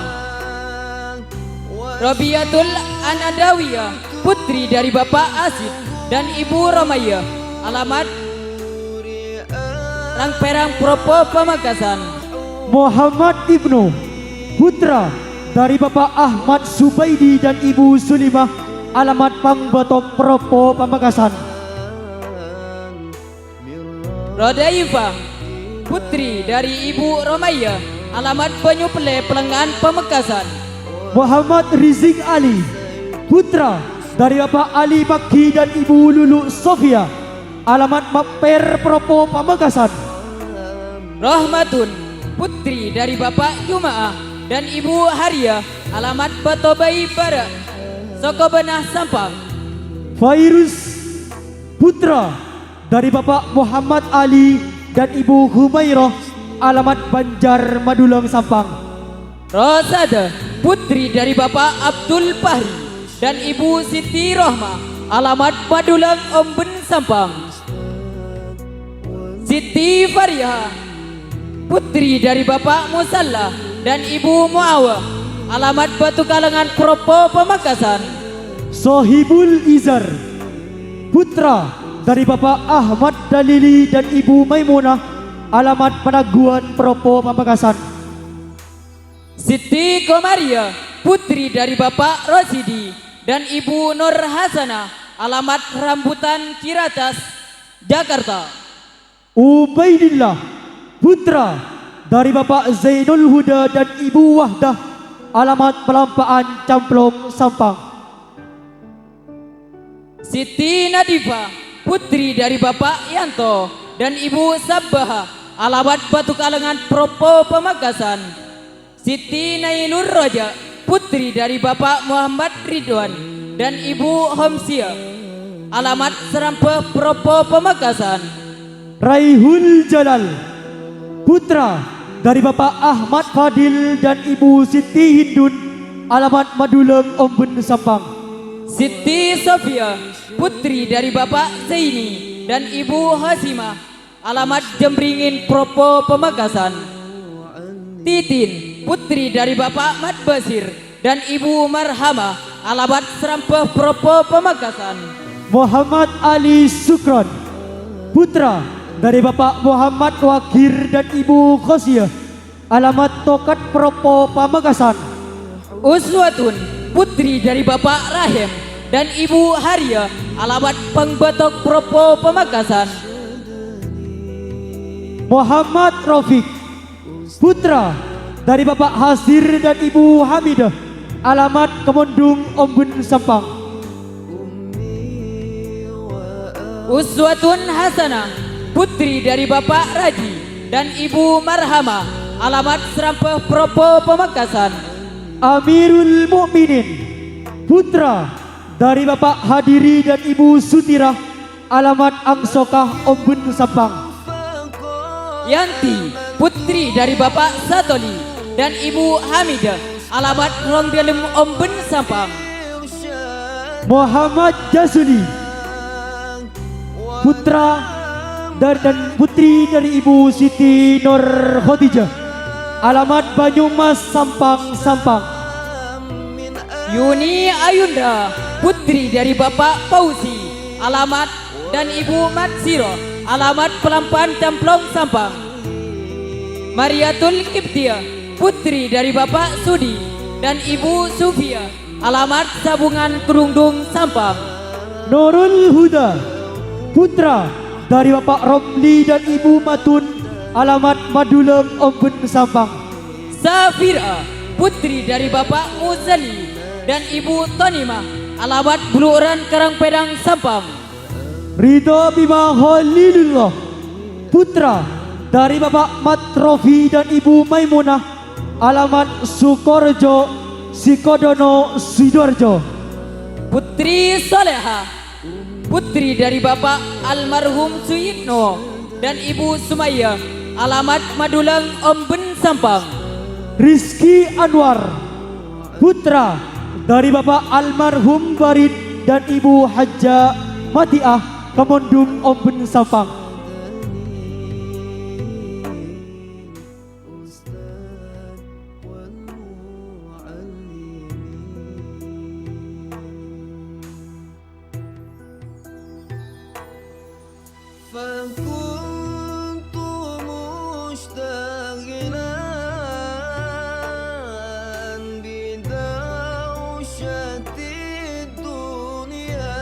[SPEAKER 2] Robiatul Anadawiyah, putri dari Bapak Asid dan Ibu Romaya, alamat Rangperang Propo Pamekasan.
[SPEAKER 3] Muhammad Ibnu, putra dari Bapak Ahmad Subaidi dan Ibu Sulimah, alamat Pangbatok Propo Pamekasan.
[SPEAKER 2] Rodaifah, putri dari Ibu Romaya, alamat Penyuple Pelengan, Pamekasan.
[SPEAKER 3] Muhammad Rizik Ali, putra dari Bapak Ali Makki dan Ibu Lulu Sofia, alamat Maper Propo Pamekasan.
[SPEAKER 2] Rahmatun, putri dari Bapak Jumaah dan Ibu Haria, alamat Batobai Barat, Sokobenah, Sampang.
[SPEAKER 3] Fairuz, putra dari Bapak Muhammad Ali dan Ibu Humairah, alamat Banjar Madulang, Sampang.
[SPEAKER 2] Rosada, putri dari Bapak Abdul Fahri dan Ibu Siti Rohmah, alamat Madulang Omben, Sampang. Siti Fariha, putri dari Bapak Musalla dan Ibu Muawah, alamat Batu Kalengan Propo Pamekasan.
[SPEAKER 3] Sohibul Izar, putra dari Bapak Ahmad Dalili dan Ibu Maimunah, alamat Penaguan Propo Pamekasan.
[SPEAKER 2] Siti Komaria, putri dari Bapak Rosidi dan Ibu Nur Hasanah, alamat Rambutan Ciracas, Jakarta.
[SPEAKER 3] Ubaidillah, putra dari Bapak Zainul Huda dan Ibu Wahdah, alamat Pelampaan Camplong, Sampang.
[SPEAKER 2] Siti Nadifa, putri dari Bapak Yanto dan Ibu Sabbaha, alamat Batu Kalengan Propo Pamekasan. Siti Nailur Roja, putri dari Bapak Muhammad Ridwan dan Ibu Homsia, alamat Serampeh Propo Pamekasan.
[SPEAKER 3] Raihul Jalal, putra dari Bapak Ahmad Fadil dan Ibu Siti Hindun, alamat Madulang Omben, Sampang.
[SPEAKER 2] Siti Sofia, putri dari Bapak Zaini dan Ibu Hasimah, alamat Jembringin Propo Pamekasan. Titin, putri dari Bapak Mat Basir dan Ibu Marhamah, alamat Serampeh Propo Pamekasan.
[SPEAKER 3] Muhammad Ali Sukron, putra dari Bapak Muhammad Wakir dan Ibu Khosyah, alamat Tokat Propo Pamekasan.
[SPEAKER 2] Uswatun, putri dari Bapak Rahim dan Ibu Haria, alamat Pangbatok Propo Pamekasan.
[SPEAKER 3] Muhammad Rafiq, putra dari Bapak Hasir dan Ibu Hamidah, alamat Kemundung Omben, Sampang.
[SPEAKER 2] Uswatun Hasanah, putri dari Bapak Raji dan Ibu Marhamah, alamat Serampeh Propo Pamekasan.
[SPEAKER 3] Amirul Mukminin, putra dari Bapak Hadiri dan Ibu Sutirah, alamat Angsokah Omben, Sampang.
[SPEAKER 2] Yanti, putri dari Bapak Satoli dan Ibu Hamidah, alamat Rongdelem Omben, Sampang.
[SPEAKER 3] Muhammad Jasuli, putra dan putri dari Ibu Siti Nur Khotijah, alamat Banyumas, Sampang, Sampang.
[SPEAKER 2] Yuni Ayunda, putri dari Bapak Fauzi, alamat dan Ibu Matsiro, alamat Pelampaan Camplong, Sampang. Mariatul Kiptia, putri dari Bapak Sudi dan Ibu Sufia, alamat Sabungan Kerungdung Sampang.
[SPEAKER 3] Nurul Huda, putra dari Bapak Romli dan Ibu Matun, alamat Madulem Omben Sampang.
[SPEAKER 2] Safira, putri dari Bapak Muzali dan Ibu Tonimah, alamat Buluran Karangpedang Sampang.
[SPEAKER 3] Ridho Bima Halilullah, putra dari Bapak Matrofi dan Ibu Maimunah, alamat Sukorjo, Sikodono, Sidoarjo.
[SPEAKER 2] Putri Soleha, putri dari Bapak almarhum Suyitno dan Ibu Sumaya, alamat Madulang Omben Sampang.
[SPEAKER 3] Rizky Anwar, putra dari Bapak almarhum Barid dan Ibu Haja Matiah, Kemondung Omben Sampang.
[SPEAKER 6] فكنت مشتغلا بدوشة الدنيا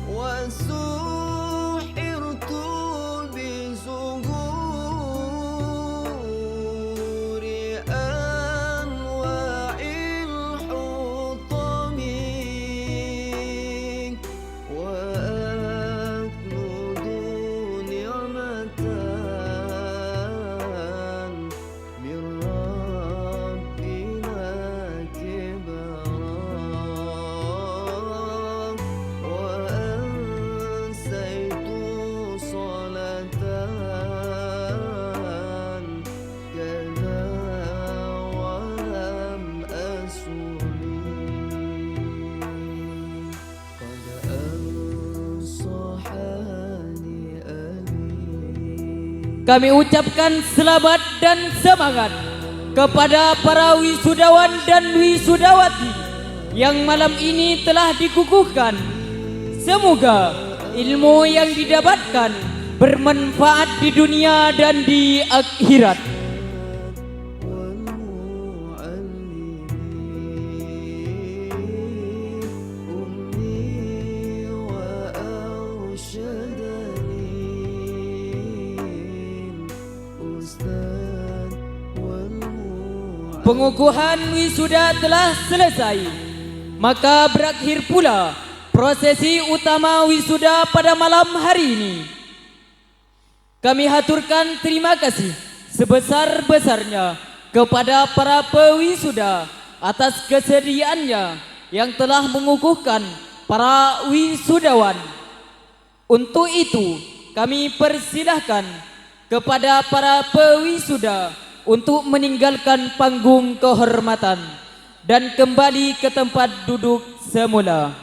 [SPEAKER 6] وسحرت بزهور أنواع الحطم وأكنود نعمة من ربنا كبرا وأنسيت صلاة كذا ولم أسلم قد أنصحني أبي.
[SPEAKER 2] Kami ucapkan selamat dan semangat kepada para wisudawan dan wisudawati yang malam ini telah dikukuhkan. Semoga ilmu yang didapatkan bermanfaat di dunia dan di akhirat. Pengukuhan wisuda telah selesai, maka berakhir pula prosesi utama wisuda pada malam hari ini. Kami haturkan terima kasih sebesar-besarnya kepada para pewisuda atas kesediaannya yang telah mengukuhkan para wisudawan. Untuk itu, kami persilahkan kepada para pewisuda untuk meninggalkan panggung kehormatan dan kembali ke tempat duduk semula.